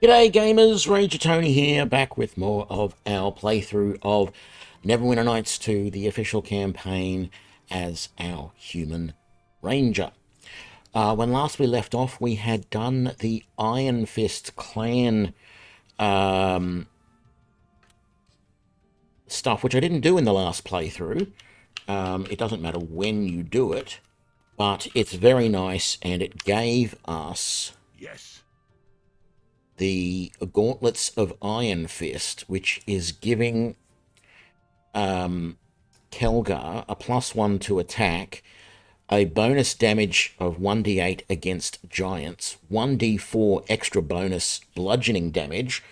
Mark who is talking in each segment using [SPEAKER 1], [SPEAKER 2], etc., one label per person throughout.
[SPEAKER 1] G'day gamers, Ranger Tony here, back with more of our playthrough of Neverwinter Nights 2, the official campaign as our human ranger. When last we left off, we had done the Iron Fist clan stuff, which I didn't do in the last playthrough. It doesn't matter when you do it, but it's very nice, and it gave us the Gauntlets of Iron Fist, which is giving Kelgar a +1 to attack, a bonus damage of 1d8 against giants, 1d4 extra bonus bludgeoning damage,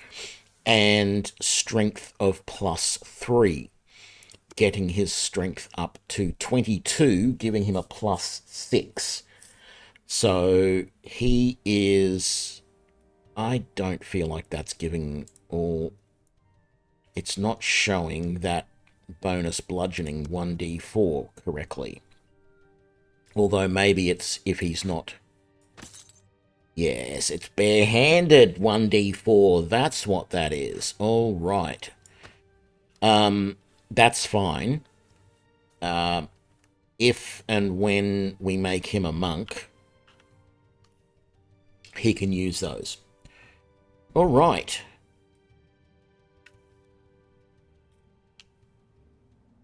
[SPEAKER 1] and strength of +3, getting his strength up to 22, giving him a +6. So he is... I don't feel like that's giving all... It's not showing that bonus bludgeoning 1d4 correctly. Although maybe it's if he's not... Yes, it's barehanded 1d4. That's what that is. All right. That's fine. If and when we make him a monk, he can use those. All right.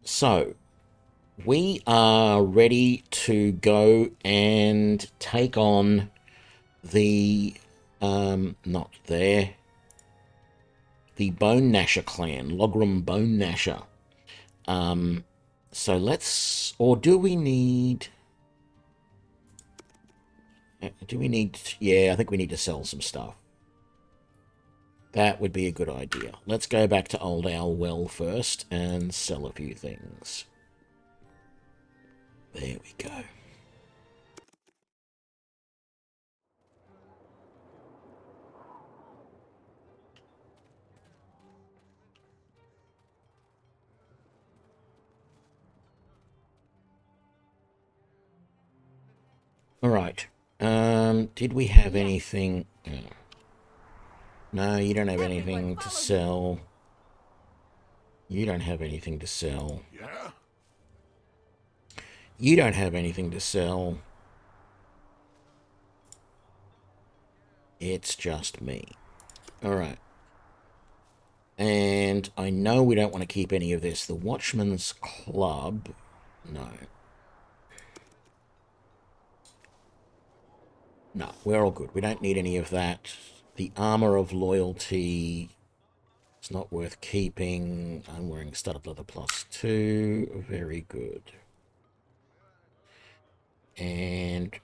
[SPEAKER 1] So, we are ready to go and take on the, not there, the Bone Gnasher clan, Logram Bone Gnasher. So let's, or do we need, yeah, I think we need to sell some stuff. That would be a good idea. Let's go back to Old Owl Well first and sell a few things. There we go. All right. Did we have anything? No, you don't have anything to sell. You don't have anything to sell.
[SPEAKER 2] Yeah?
[SPEAKER 1] You don't have anything to sell. It's just me. Alright. And I know we don't want to keep any of this. The Watchman's Club. No. No, we're all good. We don't need any of that. The Armor of Loyalty... It's not worth keeping. I'm wearing studded leather +2. Very good. And...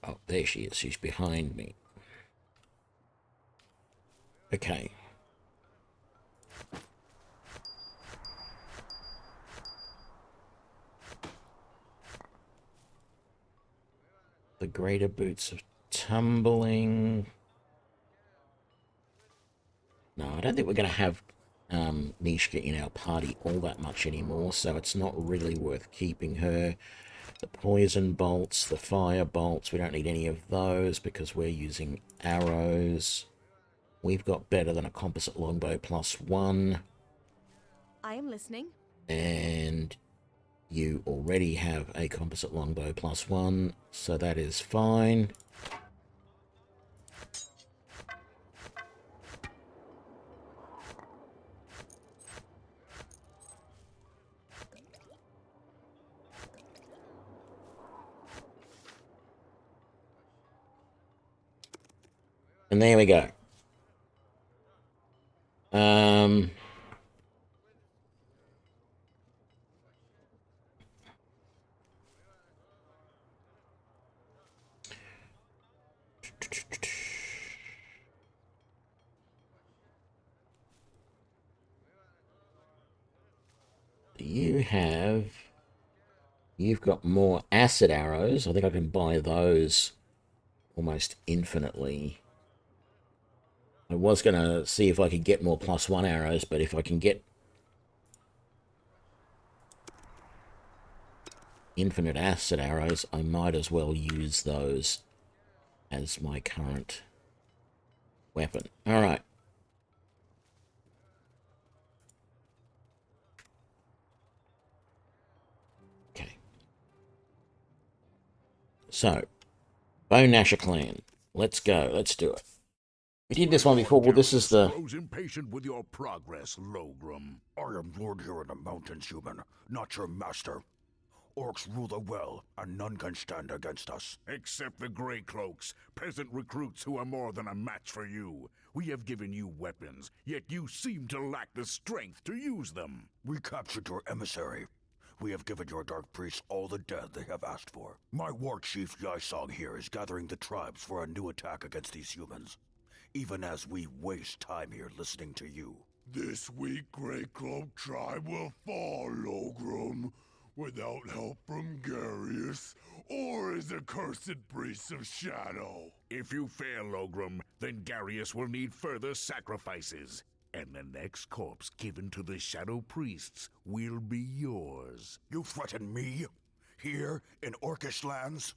[SPEAKER 1] Oh, there she is. She's behind me. Okay. The Greater Boots of Tumbling... No, I don't think we're going to have Nishka in our party all that much anymore, so it's not really worth keeping her. The poison bolts, the fire bolts, we don't need any of those because we're using arrows. We've got better than a composite longbow +1.
[SPEAKER 3] I am listening.
[SPEAKER 1] And you already have a composite longbow +1, so that is fine. And there we go. You've got more acid arrows. I think I can buy those almost infinitely. I was going to see if I could get more +1 arrows, but if I can get infinite acid arrows, I might as well use those. as my current weapon. All right. Okay. So, Bone Gnasher Clan. Let's go. Let's do it. We did this one before. Well, this is the...
[SPEAKER 2] grows impatient with your progress, Logrum.
[SPEAKER 4] I am lord here in the mountains, human, not your master. Orcs rule the well, and none can stand against us.
[SPEAKER 2] Except the Grey Cloaks, peasant recruits who are more than a match for you. We have given you weapons, yet you seem to lack the strength to use them.
[SPEAKER 4] We captured your emissary. We have given your dark priests all the dead they have asked for. My war chief Yisong here is gathering the tribes for a new attack against these humans, even as we waste time here listening to you.
[SPEAKER 5] This weak Grey Cloak tribe will fall, Logrum, without help from Garius or his accursed priests of shadow.
[SPEAKER 2] If you fail, Logrum, then Garius will need further sacrifices. And the next corpse given to the Shadow Priests will be yours.
[SPEAKER 4] You threaten me? Here, in Orcish lands?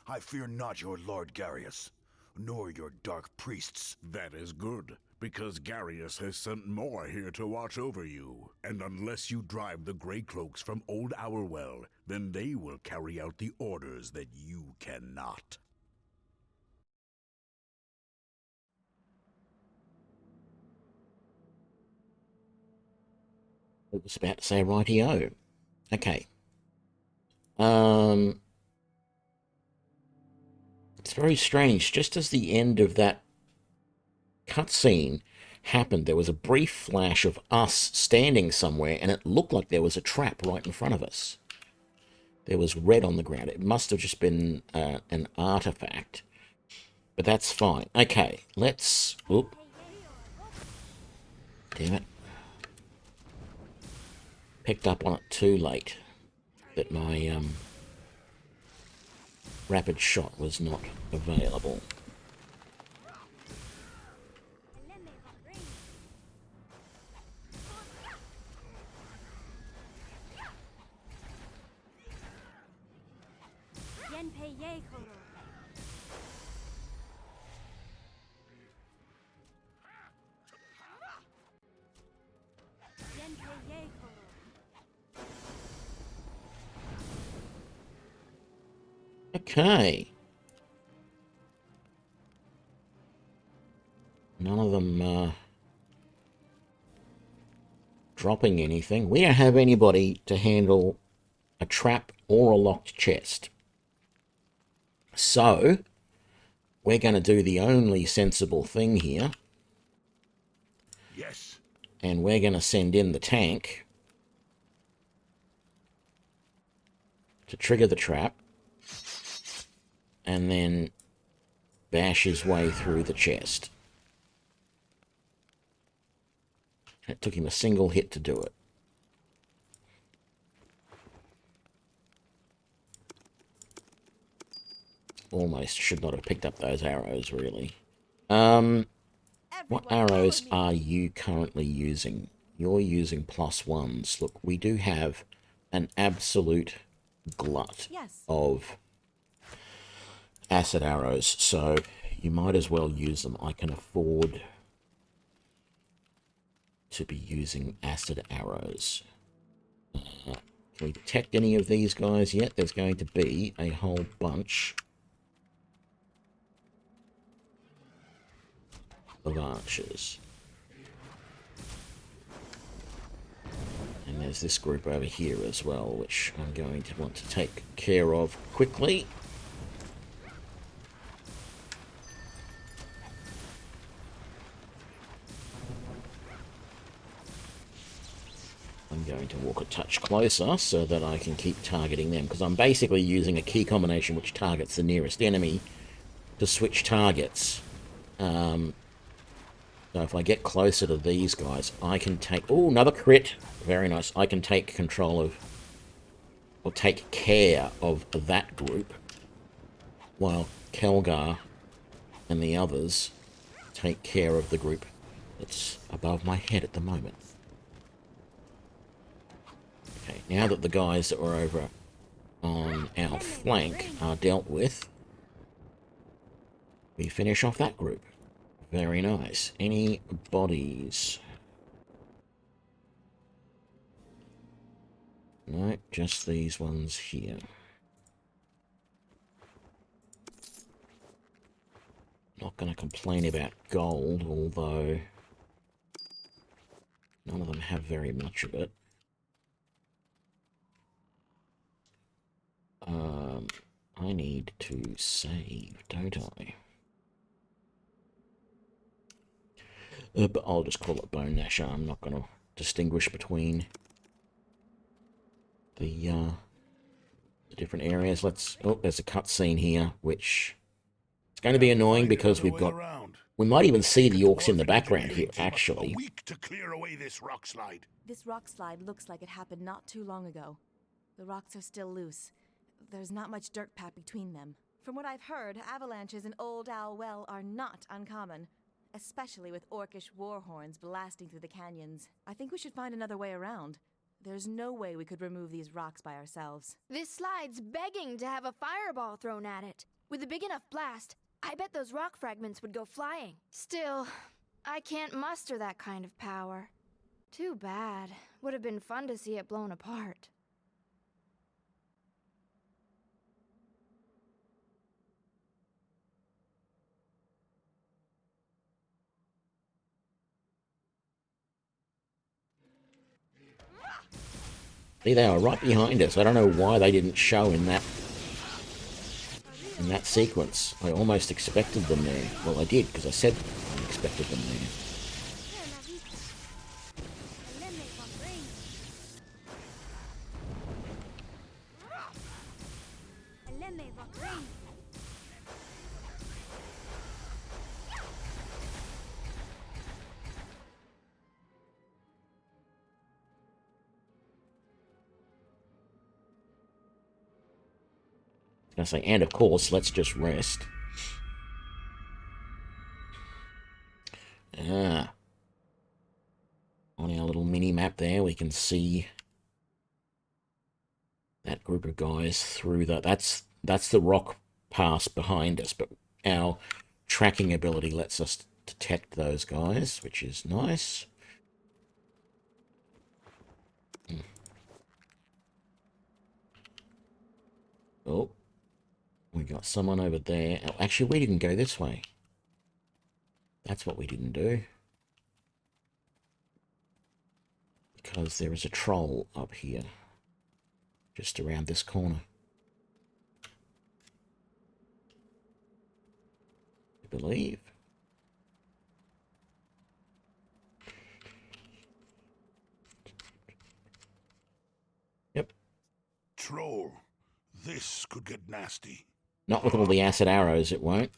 [SPEAKER 4] I fear not your Lord Garius, nor your dark priests.
[SPEAKER 2] That is good, because Garius has sent more here to watch over you. And unless you drive the Grey Cloaks from Old Hourwell, then they will carry out the orders that you cannot.
[SPEAKER 1] I was about to say righty-o. Okay. It's very strange. Just as the end of that cutscene happened, there was a brief flash of us standing somewhere, and it looked like there was a trap right in front of us. There was red on the ground. It must have just been an artifact. But that's fine. Okay, let's... Oop. Damn it. Picked up on it too late. That my rapid shot was not available. Okay. None of them dropping anything. We don't have anybody to handle a trap or a locked chest. So, we're going to do the only sensible thing here.
[SPEAKER 4] Yes.
[SPEAKER 1] And we're going to send in the tank to trigger the trap. And then bash his way through the chest. It took him a single hit to do it. Almost should not have picked up those arrows, really. What arrows are you currently using? You're using +1s. Look, we do have an absolute glut of acid arrows, so you might as well use them. I can afford to be using acid arrows. Can we detect any of these guys yet? There's going to be a whole bunch of archers. And there's this group over here as well, which I'm going to want to take care of quickly. I'm going to walk a touch closer so that I can keep targeting them, because I'm basically using a key combination which targets the nearest enemy to switch targets. So if I get closer to these guys, I can take... Oh, another crit. Very nice. I can take control of... or take care of that group, while Kelgar and the others take care of the group that's above my head at the moment. Okay, now that the guys that were over on our flank are dealt with, we finish off that group. Very nice. Any bodies? No, just these ones here. Not going to complain about gold, although none of them have very much of it. I need to save, don't I? But I'll just call it Bone Gnasher. I'm not going to distinguish between the different areas. Oh, there's a cutscene here, which it's going to be annoying because we've got. We might even see the orcs in the background here, actually.
[SPEAKER 5] A week to clear away this rock slide.
[SPEAKER 3] This rock slide looks like it happened not too long ago. The rocks are still loose. There's not much dirt pat between them. From what I've heard, avalanches in Old Owl Well are not uncommon, especially with orcish war horns blasting through the canyons. I think we should find another way around. There's no way we could remove these rocks by ourselves.
[SPEAKER 6] This slide's begging to have a fireball thrown at it. With a big enough blast, I bet those rock fragments would go flying. Still, I can't muster that kind of power. Too bad. Would have been fun to see it blown apart.
[SPEAKER 1] See, they are right behind us. I don't know why they didn't show in that sequence. I almost expected them there. Well, I did, because I said I expected them there. I say, and of course, let's just rest. On our little mini map there, we can see that group of guys through the. That's the rock pass behind us, but our tracking ability lets us detect those guys, which is nice. Oh. We got someone over there. Oh, actually, we didn't go this way. That's what we didn't do. Because there is a troll up here. Just around this corner. I believe. Yep.
[SPEAKER 5] Troll. This could get nasty.
[SPEAKER 1] Not with all the acid arrows, it won't.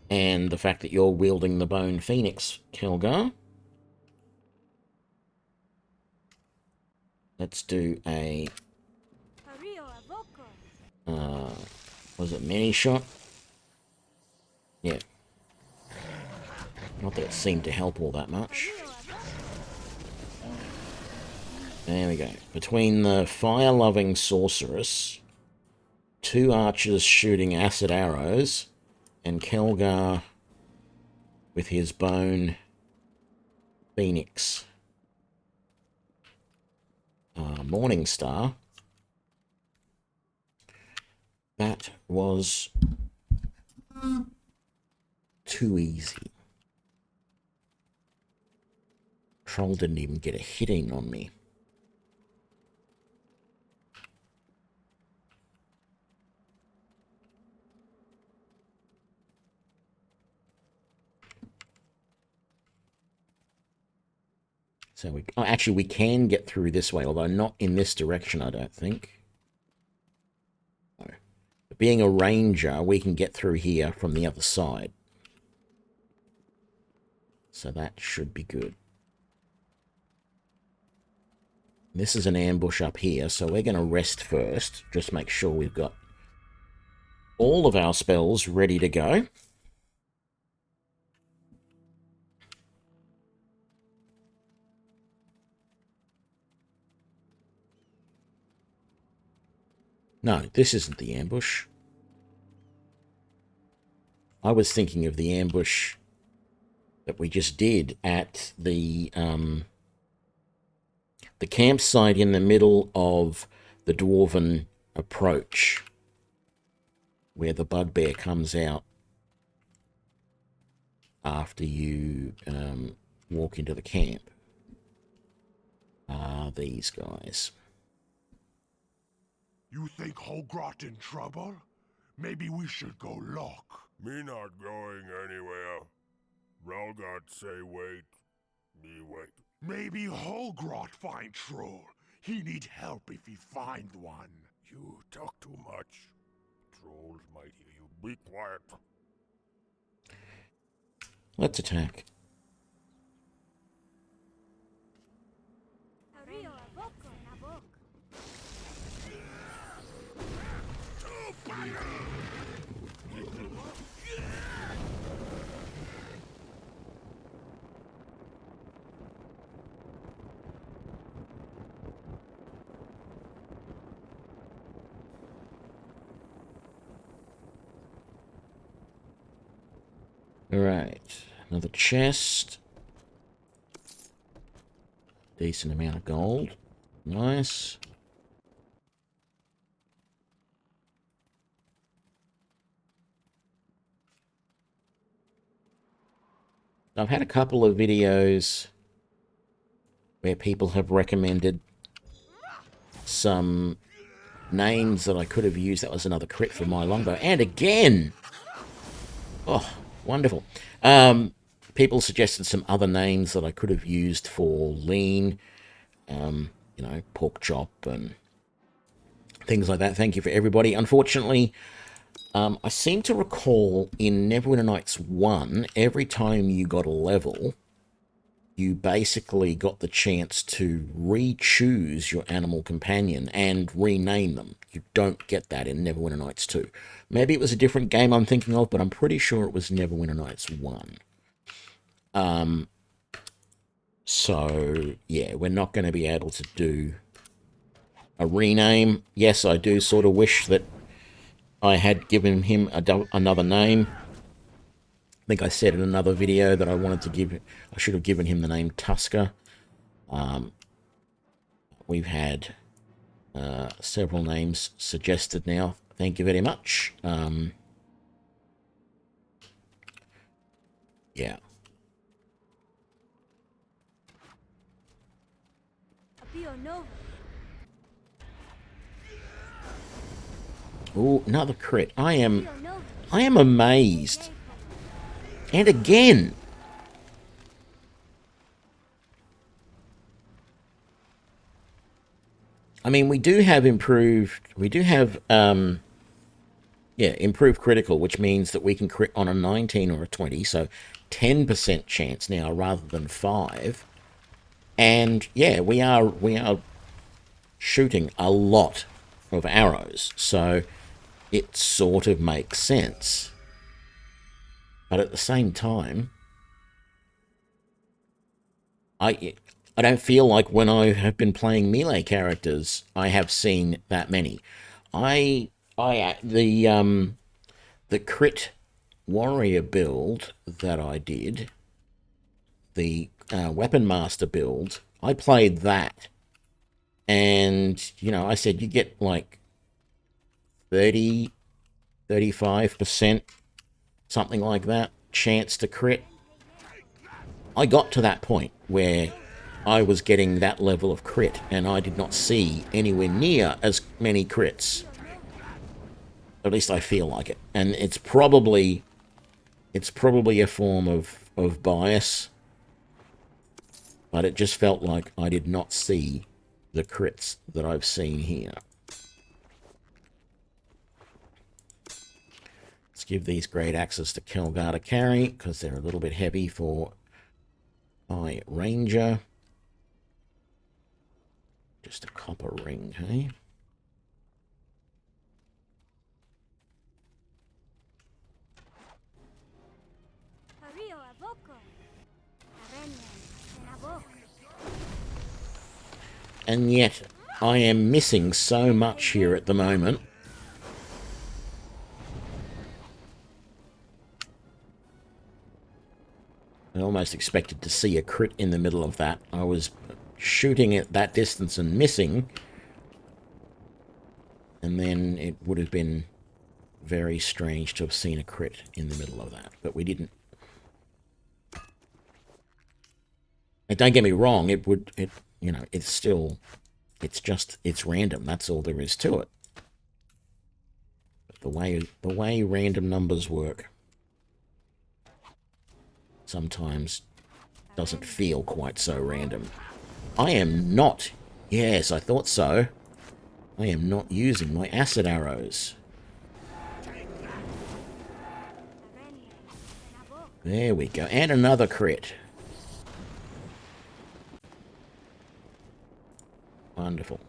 [SPEAKER 1] And the fact that you're wielding the Bone Phoenix, Kelgar. Let's do a... was it mini shot? Yeah. Not that it seemed to help all that much. There we go. Between the fire-loving sorceress, 2 archers shooting acid arrows, and Kelgar with his Bone Phoenix. Morningstar. That was too easy. Troll didn't even get a hit in on me. So actually we can get through this way, although not in this direction, I don't think. No. But being a ranger, we can get through here from the other side. So that should be good. This is an ambush up here, so we're going to rest first. Just make sure we've got all of our spells ready to go. No, this isn't the ambush. I was thinking of the ambush that we just did at the campsite in the middle of the Dwarven approach, where the bugbear comes out after you walk into the camp. These guys.
[SPEAKER 5] You think Holgrot in trouble? Maybe we should go look.
[SPEAKER 7] Me not going anywhere. Ralgard say wait. Me wait.
[SPEAKER 5] Maybe Holgrot find troll. He need help if he find one.
[SPEAKER 7] You talk too much. Trolls might hear you. Be quiet.
[SPEAKER 1] Let's attack. Alright, another chest. Decent amount of gold. Nice. I've had a couple of videos where people have recommended some names that I could have used. That was another crit for my longbow. And again! Oh, wonderful. People suggested some other names that I could have used for lean. You know, pork chop and things like that. Thank you for everybody. Unfortunately, I seem to recall in Neverwinter Nights 1, every time you got a level, you basically got the chance to re-choose your animal companion and rename them. You don't get that in Neverwinter Nights 2. Maybe it was a different game I'm thinking of, but I'm pretty sure it was Neverwinter Nights 1. So, yeah, we're not going to be able to do a rename. Yes, I do sort of wish that I had given him another name. I think I said in another video that I should have given him the name Tusker. We've had several names suggested now. Thank you very much. Yeah. Oh, another crit. I am amazed. And again. I mean, we do have improved critical, which means that we can crit on a 19 or a 20, so 10% chance now rather than 5. And yeah, we are shooting a lot of arrows, so it sort of makes sense. But at the same time, I don't feel like when I have been playing melee characters, I have seen that many. The crit warrior build that I did, the weapon master build, I played that. And, you know, I said you get like 30, 35%, something like that, chance to crit. I got to that point where I was getting that level of crit, and I did not see anywhere near as many crits. At least I feel like it. And it's probably a form of bias, but it just felt like I did not see the crits that I've seen here. Let's give these great axes to Kelgar to carry, because they're a little bit heavy for my ranger. Just a copper ring, hey? And yet, I am missing so much here at the moment. I almost expected to see a crit in the middle of that. I was shooting at that distance and missing, and then it would have been very strange to have seen a crit in the middle of that, but we didn't. And don't get me wrong, it's random. That's all there is to it. But the way random numbers work sometimes doesn't feel quite so random. I am not. Yes, I thought so. I am not using my acid arrows. There we go. And another crit. Wonderful.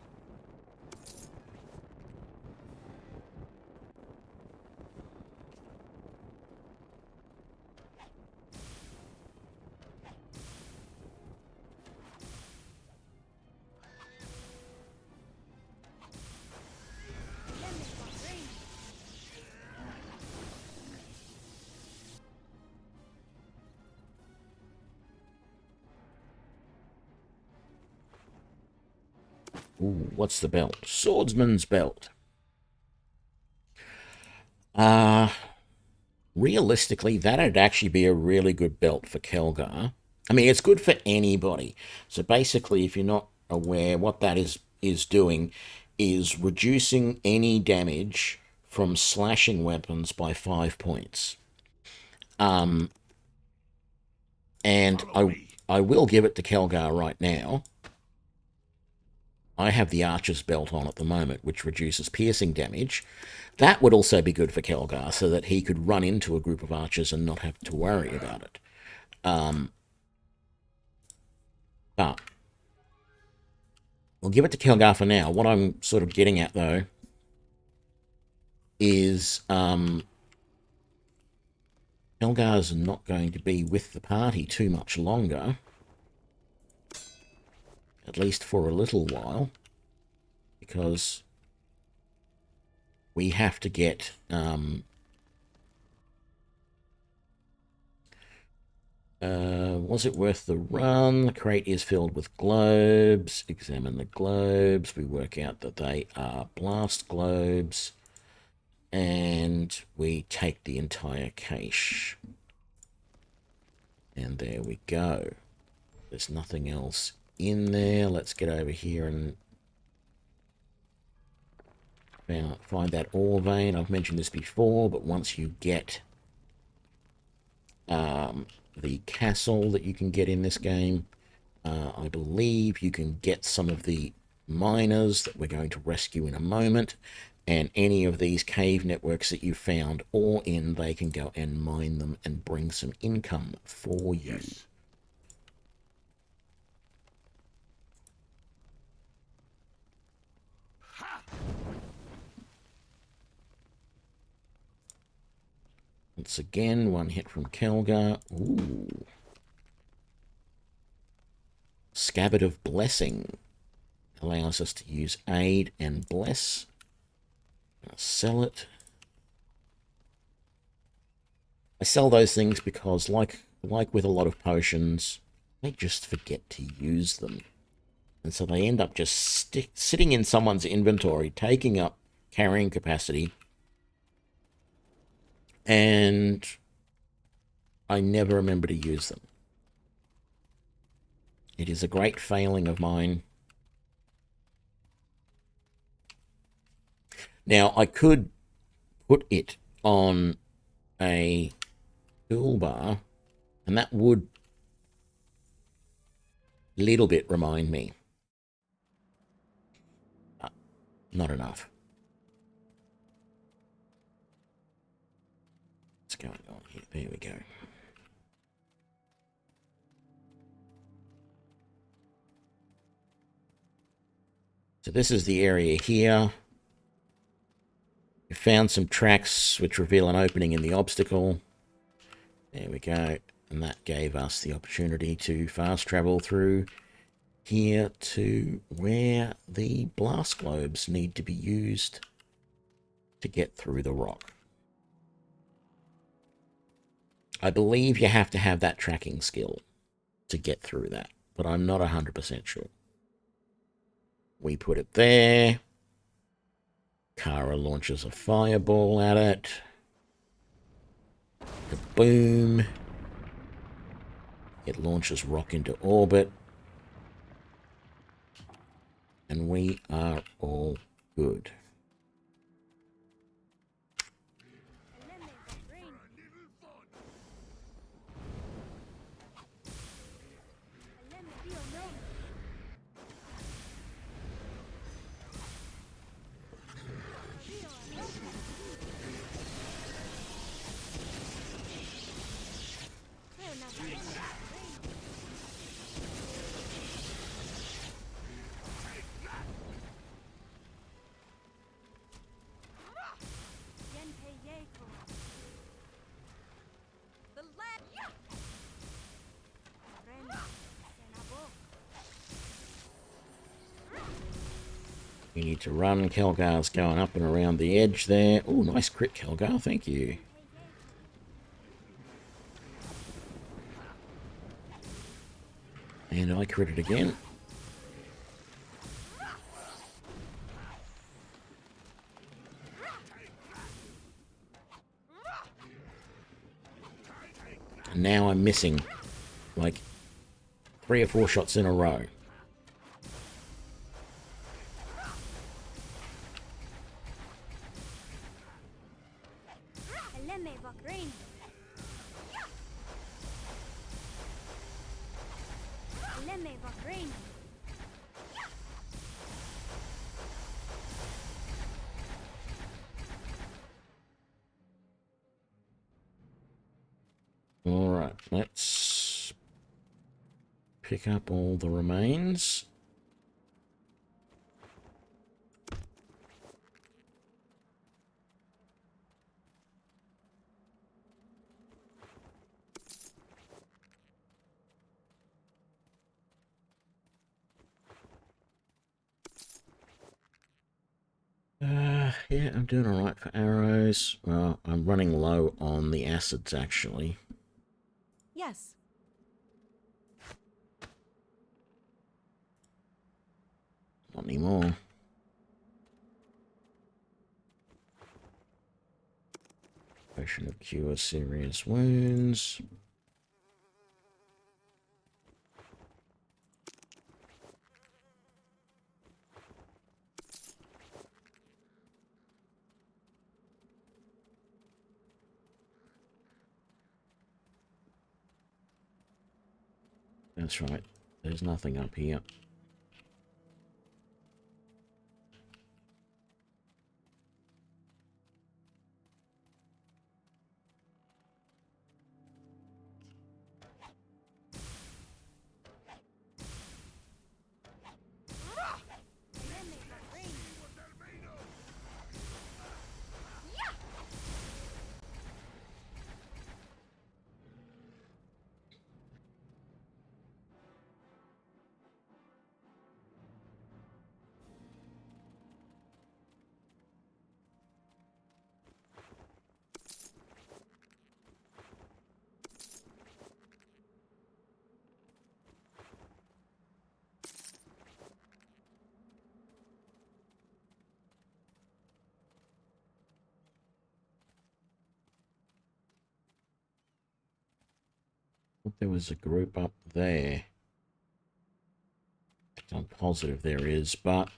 [SPEAKER 1] Ooh, what's the belt? Swordsman's belt. Realistically, that'd actually be a really good belt for Kelgar. I mean, it's good for anybody. So basically, if you're not aware, what that is doing is reducing any damage from slashing weapons by 5 points. And I will give it to Kelgar right now. I have the Archer's belt on at the moment, which reduces piercing damage. That would also be good for Kelgar, so that he could run into a group of archers and not have to worry about it. But we'll give it to Kelgar for now. What I'm sort of getting at, though, is Kelgar's not going to be with the party too much longer. At least for a little while, because we have to get was it worth the run? The crate is filled with globes. Examine the globes. We work out that they are blast globes, and we take the entire cache. And there we go. There's nothing else in there. Let's get over here and find that ore vein. I've mentioned this before, but once you get the castle that you can get in this game, I believe you can get some of the miners that we're going to rescue in a moment, and any of these cave networks that you found ore in, they can go and mine them and bring some income for you.
[SPEAKER 2] Yes.
[SPEAKER 1] Once again, one hit from Kelgar. Ooh. Scabbard of Blessing allows us to use aid and bless. I'll sell it. I sell those things because, like with a lot of potions, they just forget to use them. And so they end up just sitting in someone's inventory, taking up carrying capacity. And I never remember to use them. It is a great failing of mine. Now, I could put it on a toolbar, and that would a little bit remind me. Not enough. What's going on here? There we go. So this is the area here. We found some tracks which reveal an opening in the obstacle. There we go. And that gave us the opportunity to fast travel through here to where the blast globes need to be used to get through the rock. I believe you have to have that tracking skill to get through that, but I'm not 100% sure. We put it there. Kara launches a fireball at it. Boom. It launches Rock into orbit. And we are all good. You need to run. Kelgar's going up and around the edge there. Oh, nice crit, Kelgar. Thank you. And I critted again. And now I'm missing like 3 or 4 shots in a row. Alright, let's pick up all the remains. Yeah, I'm doing alright for arrows. Well, I'm running low on the acids, actually.
[SPEAKER 3] Yes.
[SPEAKER 1] Not anymore. Potion of cure serious wounds. That's right. There's nothing up here. There was a group up there. I'm positive there is, but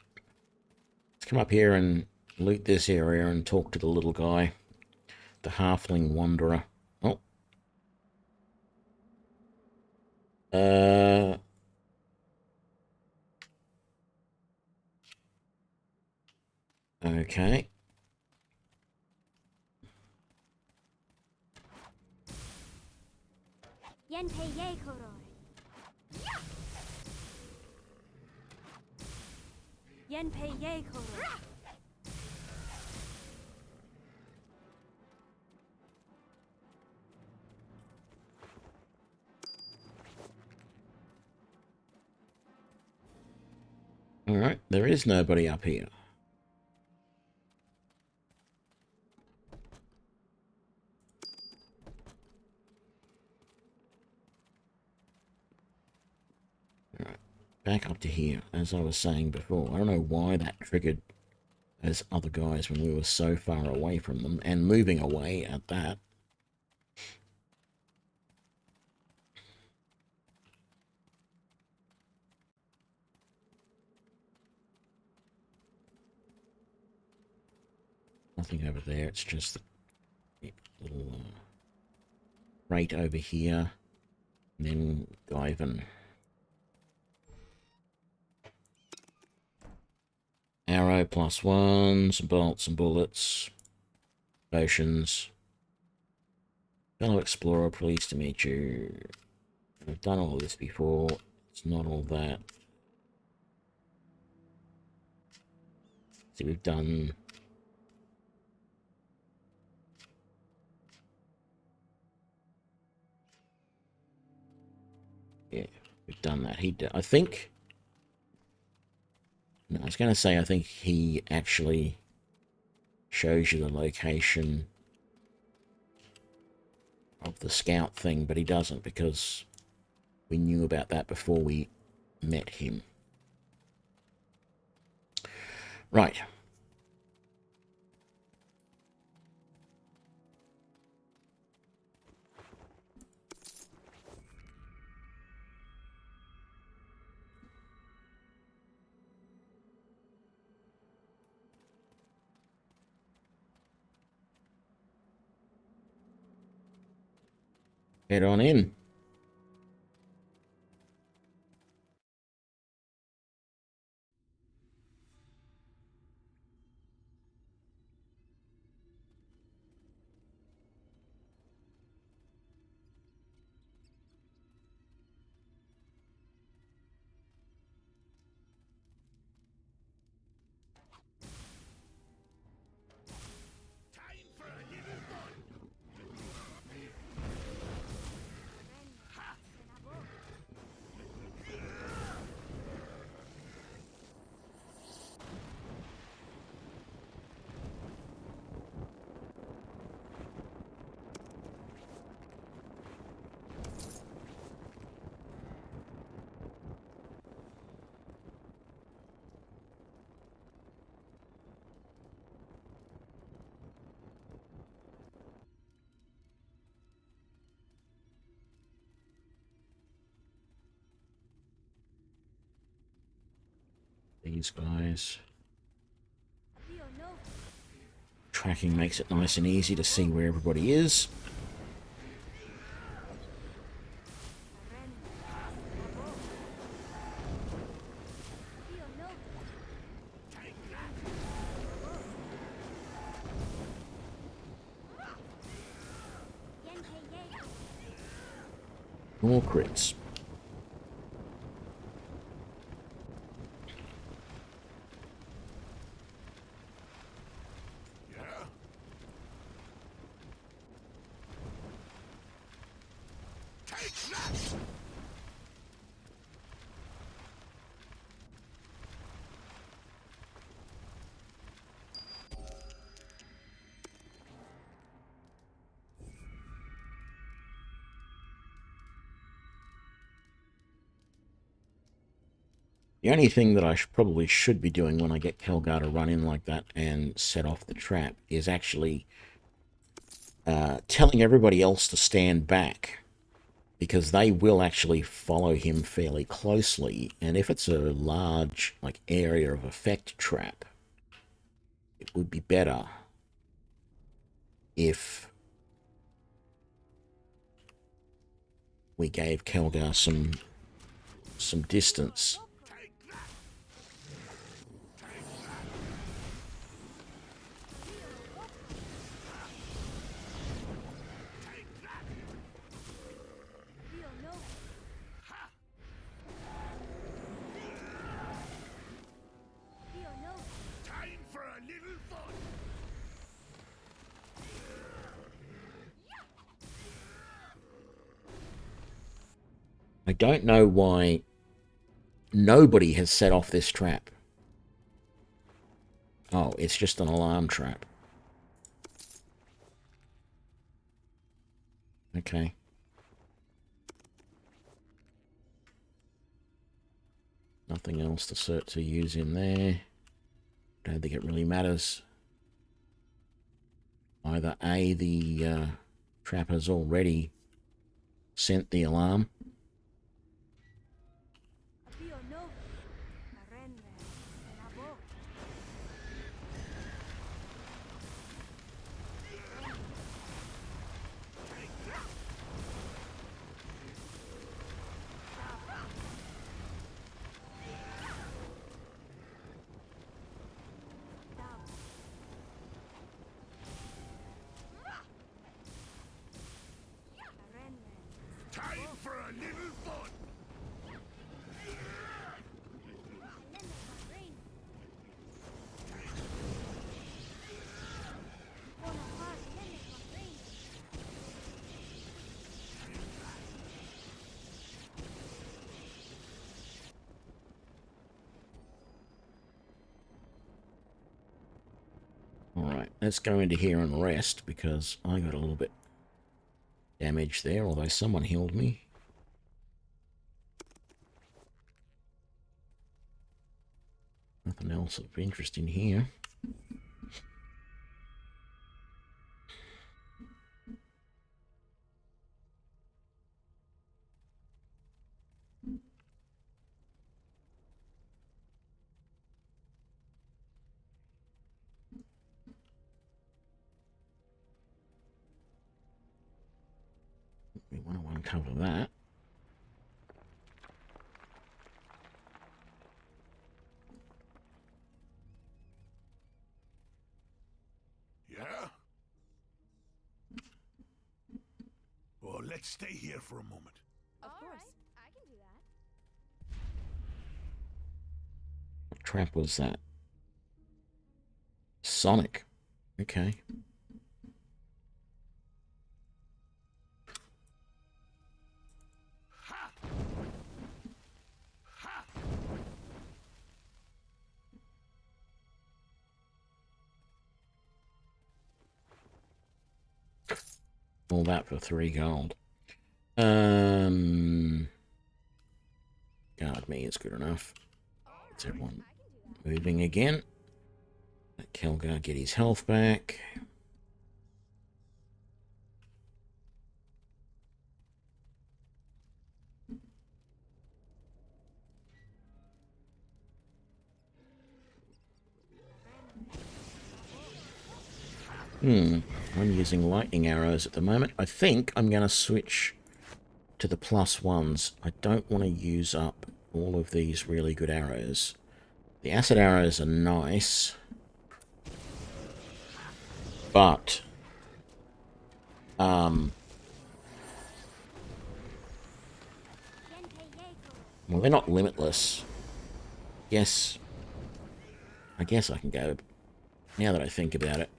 [SPEAKER 1] let's come up here and loot this area and talk to the little guy, the halfling wanderer. Oh. Okay. Alright, there is nobody up here. back up to here, as I was saying before. I don't know why that triggered those other guys when we were so far away from them, and moving away at that. Nothing over there, it's just the little crate over here, and then diving. Arrow +1, some bolts and bullets, potions. Fellow explorer, pleased to meet you. We've done all this before. It's not all that. See, we've done... Yeah, we've done that. I think... No, I was going to say, I think he actually shows you the location of the scout thing, but he doesn't, because we knew about that before we met him. Right. Head on in. These guys. Tracking makes it nice and easy to see where everybody is. More crits. The only thing that I probably should be doing when I get Kelgar to run in like that and set off the trap is actually telling everybody else to stand back, because they will actually follow him fairly closely, and if it's a large area of effect trap, it would be better if we gave Kelgar some distance. I don't know why nobody has set off this trap. Oh, it's just an alarm trap. Okay. Nothing else to use in there. Don't think it really matters. Either A, the trapper's already sent the alarm.
[SPEAKER 2] Time for a little fun!
[SPEAKER 1] Alright, let's go into here and rest, because I got a little bit damaged there, although someone healed me. Nothing else of interest in here. We want to uncover that.
[SPEAKER 2] Yeah? Well, let's stay here for a moment.
[SPEAKER 6] Of course. I can do that.
[SPEAKER 1] What trap was that? Sonic. Okay. All that for 3 gold. Guard me is good enough. It's everyone moving again. Let Kelgar get his health back. I'm using lightning arrows at the moment. I think I'm going to switch to the +1s. I don't want to use up all of these really good arrows. The acid arrows are nice, but well, they're not limitless. Yes, I guess I can go, now that I think about it.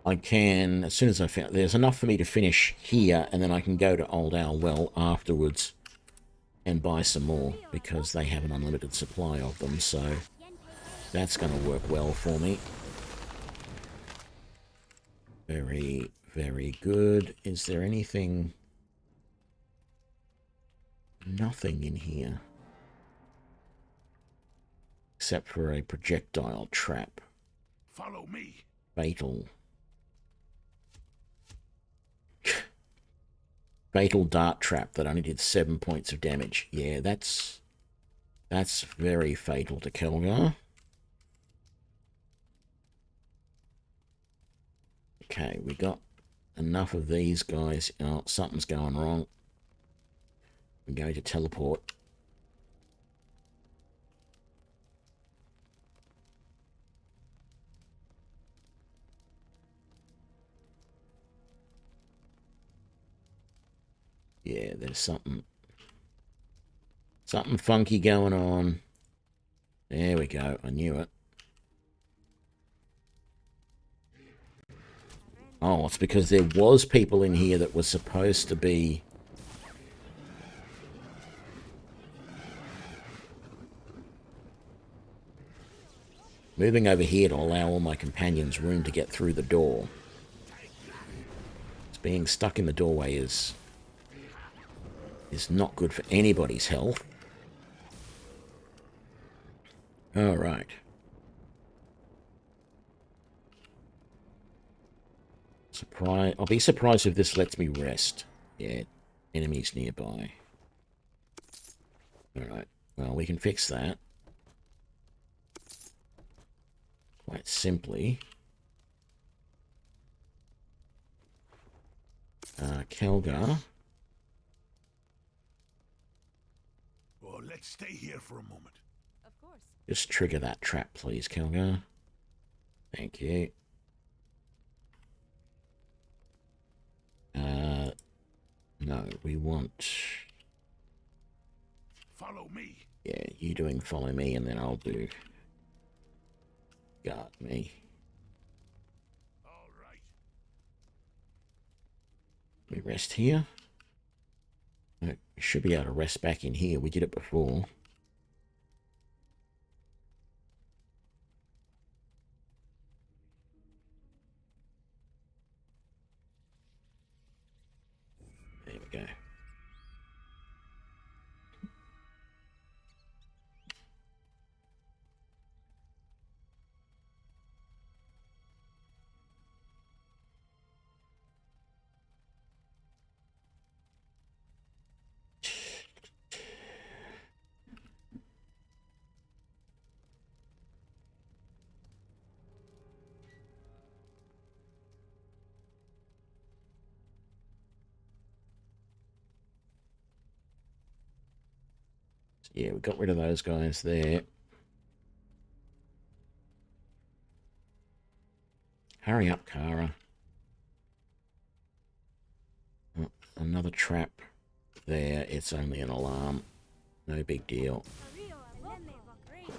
[SPEAKER 1] I can, as soon as I found, there's enough for me to finish here, and then I can go to Old Owl Well afterwards and buy some more, because they have an unlimited supply of them, so that's going to work well for me. Very, very good. Is there anything? Nothing in here. Except for a projectile trap.
[SPEAKER 2] Follow me.
[SPEAKER 1] Fatal. Fatal dart trap that only did 7 points of damage. Yeah, that's very fatal to Kelgar. Okay, we got enough of these guys. Oh, something's going wrong. I'm going to teleport. Yeah, there's something funky going on. There we go. I knew it. Oh, it's because there was people in here that were supposed to be... moving over here to allow all my companions room to get through the door. being stuck in the doorway is not good for anybody's health. All right. I'll be surprised if this lets me rest. Yeah, enemies nearby. Alright, well, we can fix that. Quite simply. Kelgar.
[SPEAKER 2] Well, let's stay here for a moment.
[SPEAKER 3] Of course.
[SPEAKER 1] Just trigger that trap, please, Kelgar. Thank you. No, we want...
[SPEAKER 2] Follow me.
[SPEAKER 1] Yeah, you doing follow me, and then I'll do... guard me.
[SPEAKER 2] All right.
[SPEAKER 1] We rest here. No, we should be able to rest back in here. We did it before. There we go. Yeah, we got rid of those guys there. Hurry up, Kara. Oh, another trap there. It's only an alarm. No big deal.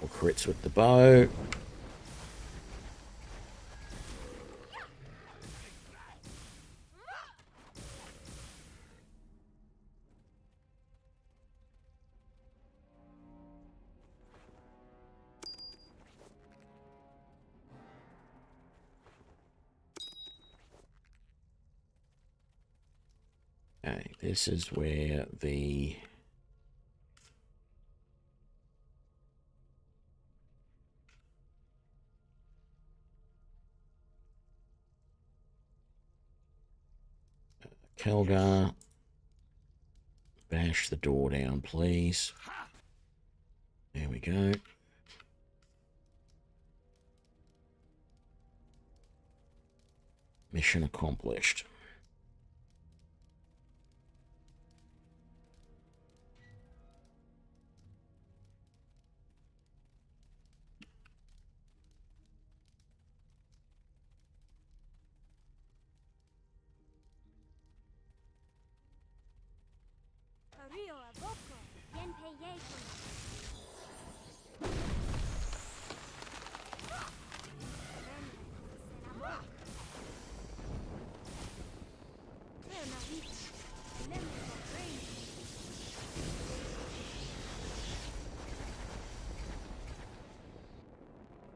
[SPEAKER 1] Or crits with the bow. Okay, this is where the Kelgar, bash the door down, please. There we go. Mission accomplished.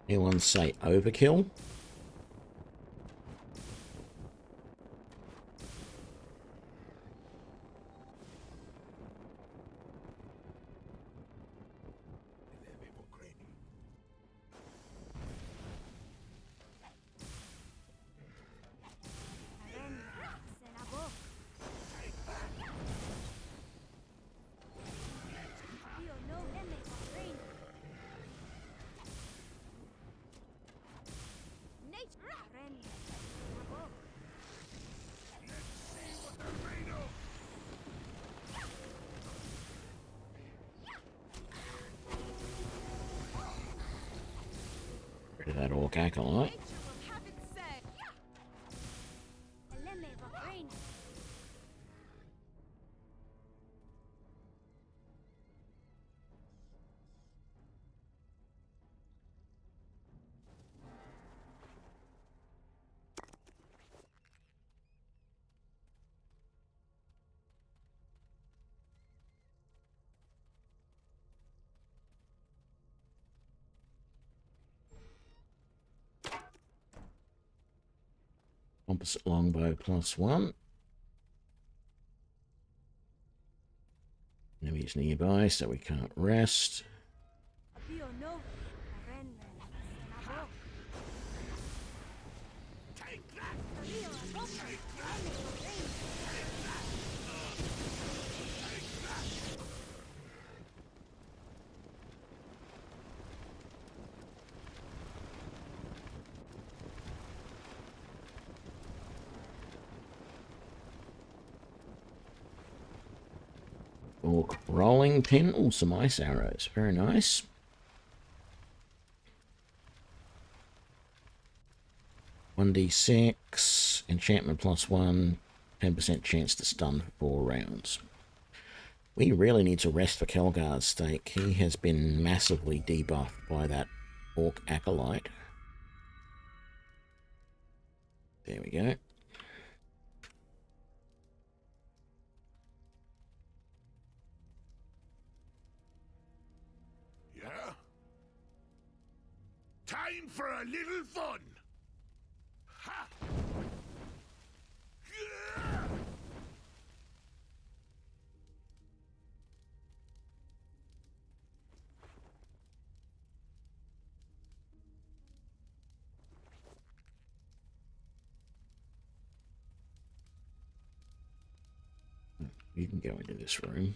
[SPEAKER 1] Anyone say overkill? Rid of that orc acolyte. Composite longbow +1. He's nearby, so we can't rest. Orc rolling pin. Oh, some ice arrows. Very nice. (1d6) enchantment +1, 10% chance to stun for 4 rounds. We really need to rest for Kelgar's sake. He has been massively debuffed by that orc acolyte. There we go.
[SPEAKER 5] Yeah? Time for a little fun! Ha! Yeah!
[SPEAKER 1] You can go into this room.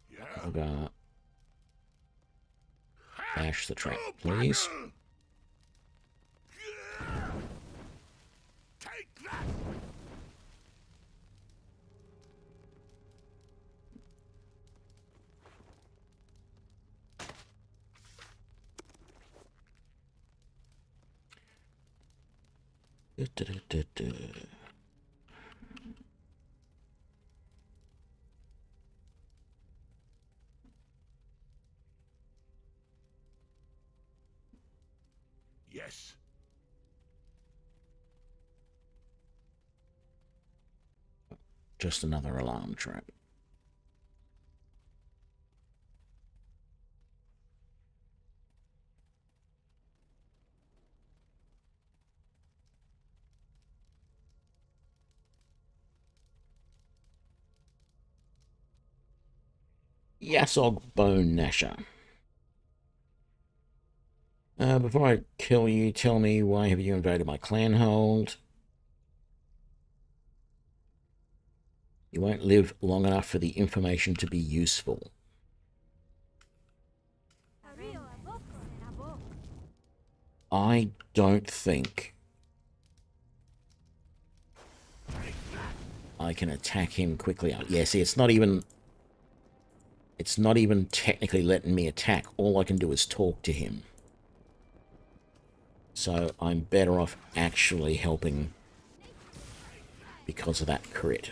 [SPEAKER 5] Yeah?
[SPEAKER 1] Kelgar. Bash the trap, please.
[SPEAKER 5] Yeah! Take that! Yes.
[SPEAKER 1] Just another alarm trap. Yasog Bone Gnasher. Before I kill you, tell me, why have you invaded my clan hold? You won't live long enough for the information to be useful. I don't think I can attack him quickly. Yeah, see, it's not even technically letting me attack. All I can do is talk to him. So I'm better off actually helping because of that crit.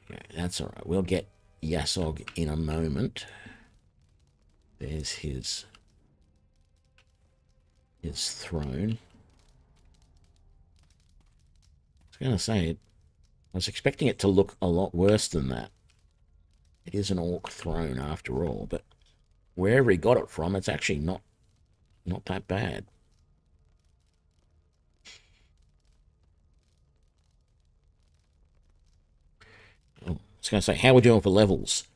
[SPEAKER 1] Okay, that's alright. We'll get Yasog in a moment. There's his throne. I was going to say, I was expecting it to look a lot worse than that. It is an orc throne after all, but wherever he got it from, it's actually not that bad. Oh, I was going to say, how are we doing for levels?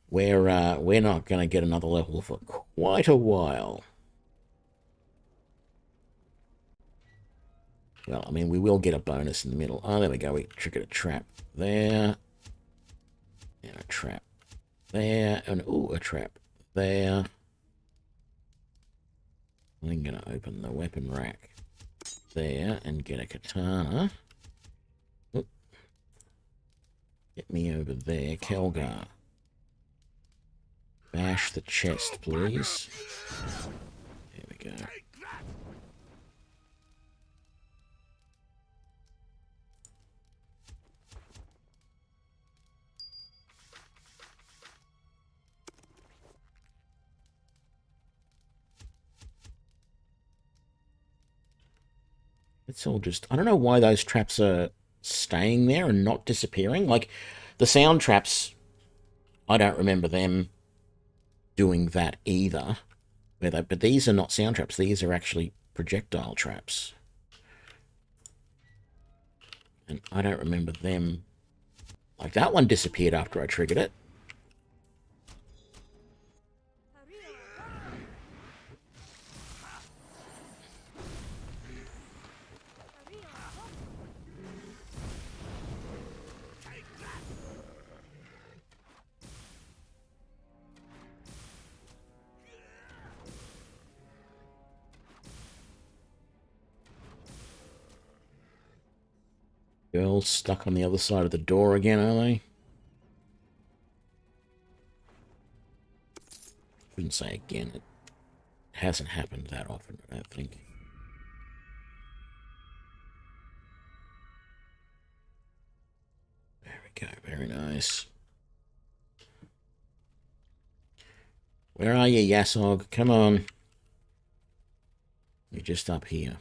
[SPEAKER 1] We're not going to get another level for quite a while. Well, I mean, we will get a bonus in the middle. Oh, there we go. We triggered a trap there. And a trap there. And, ooh, a trap there. I'm going to open the weapon rack there and get a katana. Oop. Get me over there. Kelgar. Bash the chest, please. There we go. It's all just... I don't know why those traps are staying there and not disappearing. Like, the sound traps, I don't remember them doing that either. But these are not sound traps. These are actually projectile traps. And I don't remember them. Like, that one disappeared after I triggered it. Girls stuck on the other side of the door again, are they? Shouldn't say again. It hasn't happened that often, I don't think. There we go. Very nice. Where are you, Yasog? Come on. You're just up here.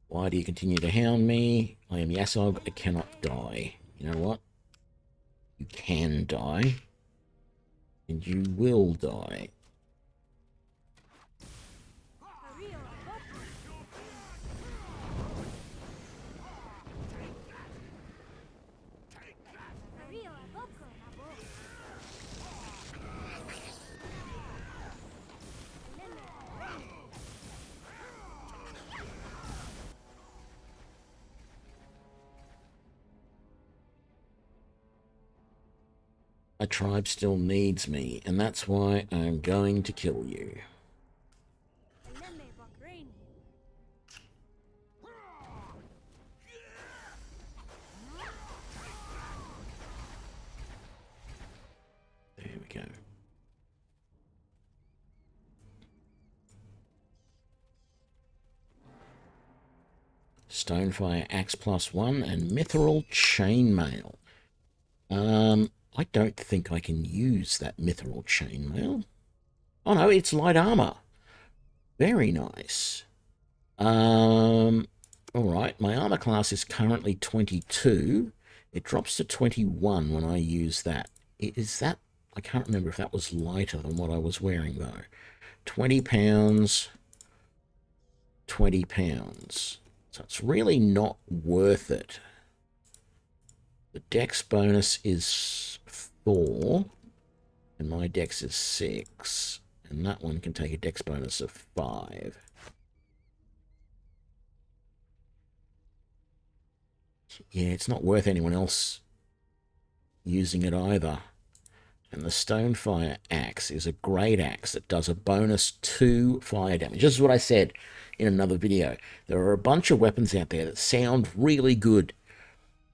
[SPEAKER 1] Why do you continue to hound me? I am Yasog. I cannot die. You know what? You can die. And you will die. A tribe still needs me, and that's why I'm going to kill you. There we go. Stonefire Axe +1 and Mithril Chainmail. I don't think I can use that Mithril Chainmail. Oh no, it's light armor. Very nice. Alright, my armor class is currently 22. It drops to 21 when I use that. Is that... I can't remember if that was lighter than what I was wearing, though. 20 pounds. 20 pounds. So it's really not worth it. The dex bonus is 4. And my dex is 6. And that one can take a dex bonus of 5. Yeah, it's not worth anyone else using it either. And the Stonefire Axe is a great axe that does a bonus 2 fire damage. This is what I said in another video. There are a bunch of weapons out there that sound really good.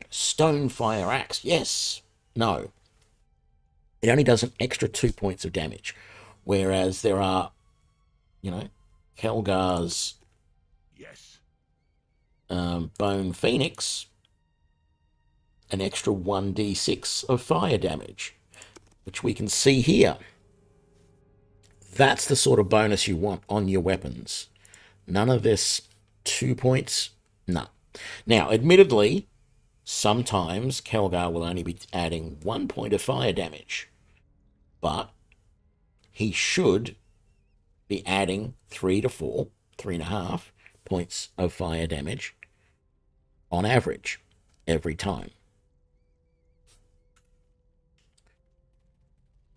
[SPEAKER 1] Stonefire Axe, yes. No. It only does an extra 2 points of damage. Whereas there are, you know, Kelgar's Bone Phoenix, an extra 1d6 of fire damage, which we can see here. That's the sort of bonus you want on your weapons. None of this 2 points, no. Now, admittedly, sometimes Kelgar will only be adding 1 point of fire damage, but he should be adding 3 to 4, 3.5 points of fire damage on average every time.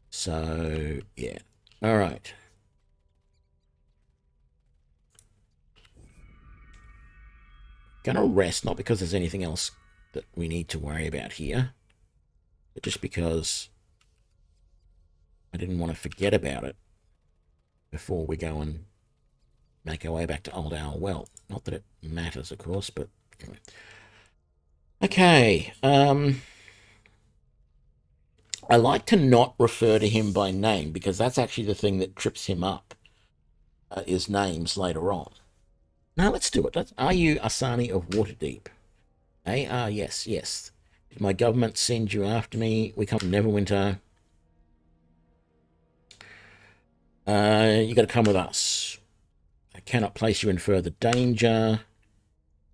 [SPEAKER 1] So, yeah. All right. Gonna rest, not because there's anything else that we need to worry about here, but just because I didn't want to forget about it before we go and make our way back to Old Owl Well. Not that it matters, of course, but anyway. Okay, I like to not refer to him by name, because that's actually the thing that trips him up, is names later on. Now let's do it. Are you Asani of Waterdeep? Yes, yes. Did my government send you after me? We come from Neverwinter. You got to come with us. I cannot place you in further danger.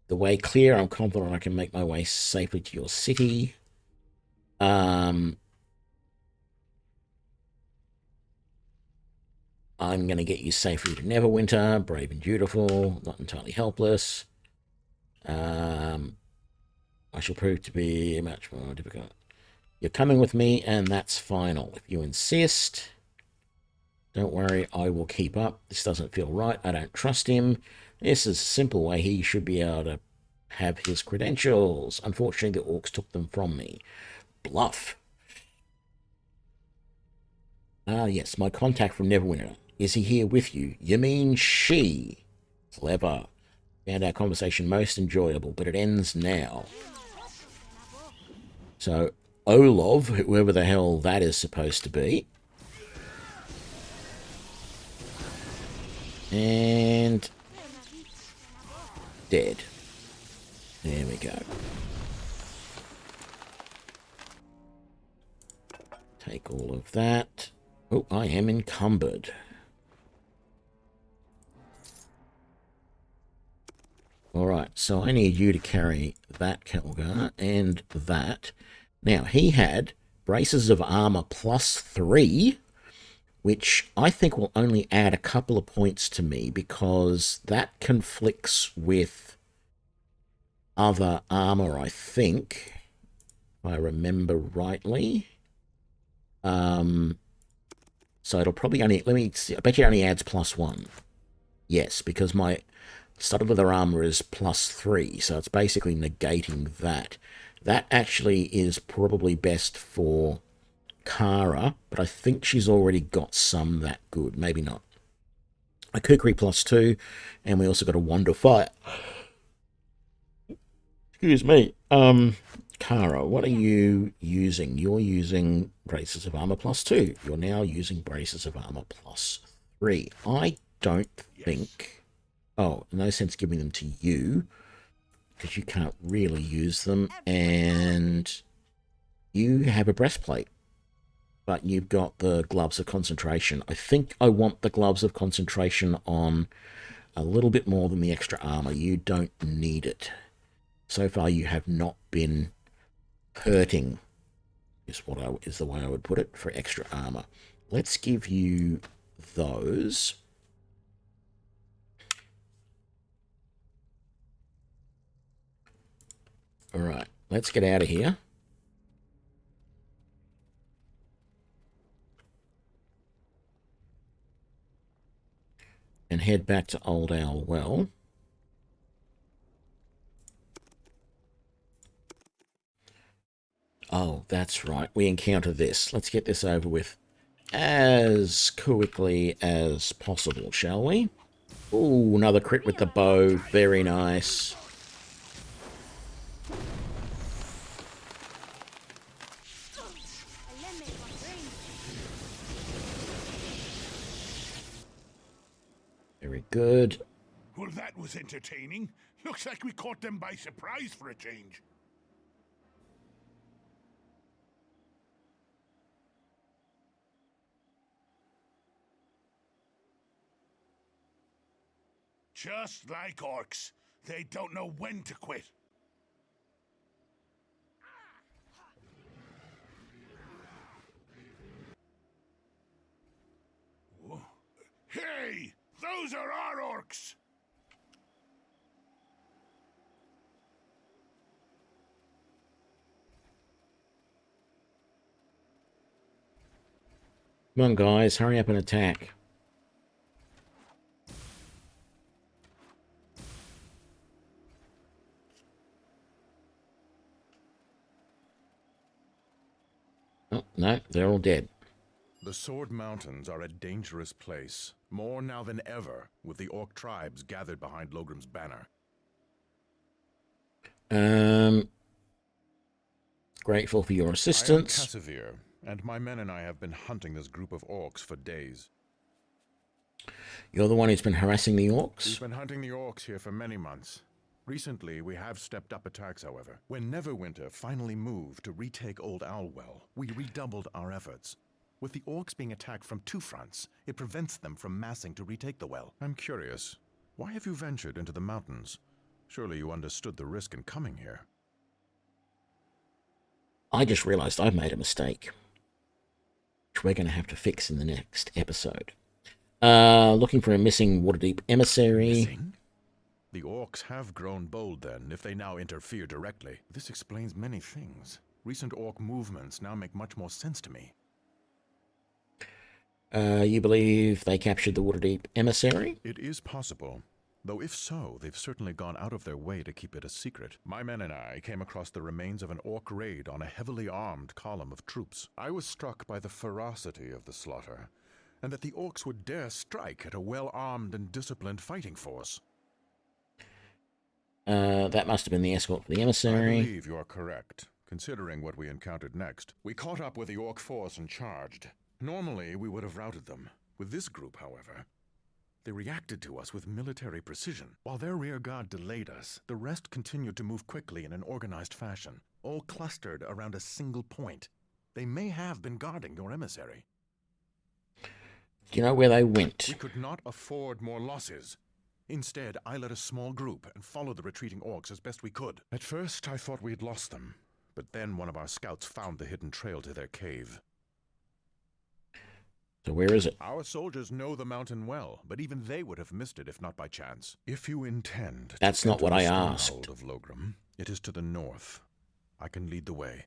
[SPEAKER 1] the way clear. I'm confident I can make my way safely to your city. I'm going to get you safely to Neverwinter, brave and dutiful, not entirely helpless. I shall prove to be much more difficult. You're coming with me, and that's final. If you insist, don't worry, I will keep up. This doesn't feel right. I don't trust him. This is a simple way he should be able to have his credentials. Unfortunately, the orcs took them from me. Bluff. Ah, yes, my contact from Neverwinter. Is he here with you? You mean she? Clever. Found our conversation most enjoyable, but it ends now. So, Olov, whoever the hell that is supposed to be. And dead. There we go. Take all of that. Oh, I am encumbered. Alright, so I need you to carry that Kelgar and that. Now, he had braces of armor +3, which I think will only add a couple of points to me because that conflicts with other armor, I think, if I remember rightly. So it'll probably only, let me see, I bet you it only adds +1. Yes, because my studded leather armor is +3, so it's basically negating that. That actually is probably best for Kara, but I think she's already got some that good. Maybe not. A Kukri +2, and we also got a Wand of Fire. Excuse me. Kara, what are you using? You're using braces of armor +2. You're now using braces of armor +3. I don't think... Oh, no sense giving them to you, because you can't really use them, and you have a breastplate, but you've got the gloves of concentration. I think I want the gloves of concentration on a little bit more than the extra armor. You don't need it. So far, you have not been hurting, is the way I would put it, for extra armor. Let's give you those. All right, let's get out of here. And head back to Old Owl Well. Oh, that's right. We encounter this. Let's get this over with as quickly as possible, shall we? Ooh, another crit with the bow. Very nice. Very good.
[SPEAKER 5] Well, that was entertaining. Looks like we caught them by surprise for a change. Just like orcs. They don't know when to quit. Whoa. Hey! Those are our orcs!
[SPEAKER 1] Come on, guys. Hurry up and attack. Oh, no, they're all dead.
[SPEAKER 8] The Sword Mountains are a dangerous place, more now than ever, with the orc tribes gathered behind Logrim's banner.
[SPEAKER 1] Grateful for your assistance.
[SPEAKER 8] I am Cassavir, and my men and I have been hunting this group of orcs for days.
[SPEAKER 1] You're the one who's been harassing the orcs?
[SPEAKER 8] We've been hunting the orcs here for many months. Recently, we have stepped up attacks, however. When Neverwinter finally moved to retake Old Owlwell, we redoubled our efforts. With the orcs being attacked from two fronts, it prevents them from massing to retake the well. I'm curious, why have you ventured into the mountains? Surely you understood the risk in coming here.
[SPEAKER 1] I just realised I've made a mistake, which we're going to have to fix in the next episode. Looking for a missing Waterdeep emissary.
[SPEAKER 8] Missing? The orcs have grown bold then, if they now interfere directly. This explains many things. Recent orc movements now make much more sense to me.
[SPEAKER 1] You believe they captured the Waterdeep emissary?
[SPEAKER 8] It is possible. Though if so, they've certainly gone out of their way to keep it a secret. My men and I came across the remains of an orc raid on a heavily armed column of troops. I was struck by the ferocity of the slaughter, and that the orcs would dare strike at a well-armed and disciplined fighting force.
[SPEAKER 1] That must have been the escort for the emissary.
[SPEAKER 8] I believe you are correct, considering what we encountered next. We caught up with the orc force and charged. Normally, we would have routed them. With this group, however, they reacted to us with military precision. While their rear guard delayed us, the rest continued to move quickly in an organized fashion, all clustered around a single point. They may have been guarding your emissary.
[SPEAKER 1] Do you know where they went?
[SPEAKER 8] We could not afford more losses. Instead, I led a small group and followed the retreating orcs as best we could. At first, I thought we'd lost them, but then one of our scouts found the hidden trail to their cave.
[SPEAKER 1] So where is it?
[SPEAKER 8] Our soldiers know the mountain well, but even they would have missed it if not by chance. If you intend
[SPEAKER 1] That's
[SPEAKER 8] to
[SPEAKER 1] not
[SPEAKER 8] enter
[SPEAKER 1] what
[SPEAKER 8] the
[SPEAKER 1] I
[SPEAKER 8] stronghold
[SPEAKER 1] asked.
[SPEAKER 8] of Logram, it is to the north. I can lead the way.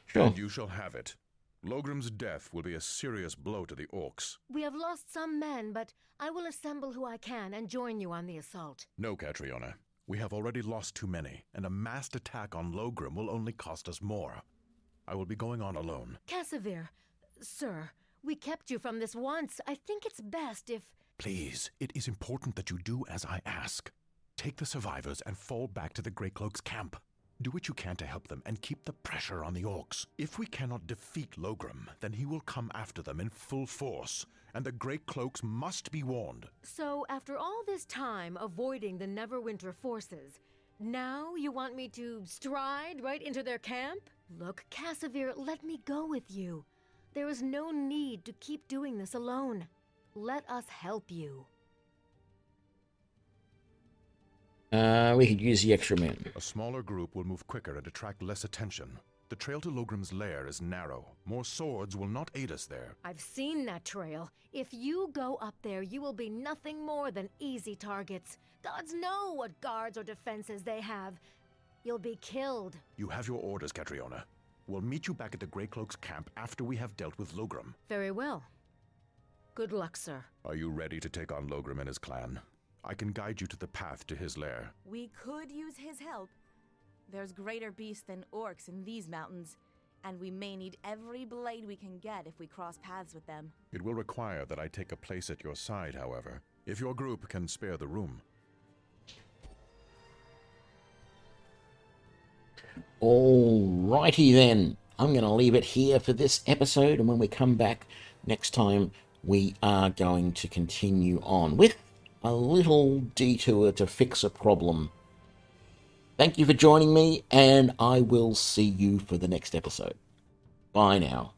[SPEAKER 1] Sure.
[SPEAKER 8] And you shall have it. Logram's death will be a serious blow to the orcs.
[SPEAKER 9] We have lost some men, but I will assemble who I can and join you on the assault.
[SPEAKER 8] No, Catriona. We have already lost too many, and a massed attack on Logram will only cost us more. I will be going on alone.
[SPEAKER 9] Casimir, sir, we kept you from this once. I think it's best if...
[SPEAKER 8] Please, it is important that you do as I ask. Take the survivors and fall back to the Greycloaks' camp. Do what you can to help them and keep the pressure on the orcs. If we cannot defeat Logram, then he will come after them in full force, and the Greycloaks must be warned.
[SPEAKER 9] So, after all this time avoiding the Neverwinter forces, now you want me to stride right into their camp? Look, Casimir, let me go with you. There is no need to keep doing this alone. Let us help you.
[SPEAKER 1] We could use the extra men.
[SPEAKER 8] A smaller group will move quicker and attract less attention. The trail to Logram's lair is narrow. More swords will not aid us there.
[SPEAKER 9] I've seen that trail. If you go up there, you will be nothing more than easy targets. Gods know what guards or defenses they have. You'll be killed.
[SPEAKER 8] You have your orders, Catriona. We'll meet you back at the Greycloaks' camp after we have dealt with Logram.
[SPEAKER 9] Very well. Good luck, sir.
[SPEAKER 8] Are you ready to take on Logram and his clan? I can guide you to the path to his lair.
[SPEAKER 3] We could use his help. There's greater beasts than orcs in these mountains, and we may need every blade we can get if we cross paths with them.
[SPEAKER 8] It will require that I take a place at your side, however, if your group can spare the room.
[SPEAKER 1] Alrighty then. I'm going to leave it here for this episode, and when we come back next time, we are going to continue on with a little detour to fix a problem. Thank you for joining me, and I will see you for the next episode. Bye now.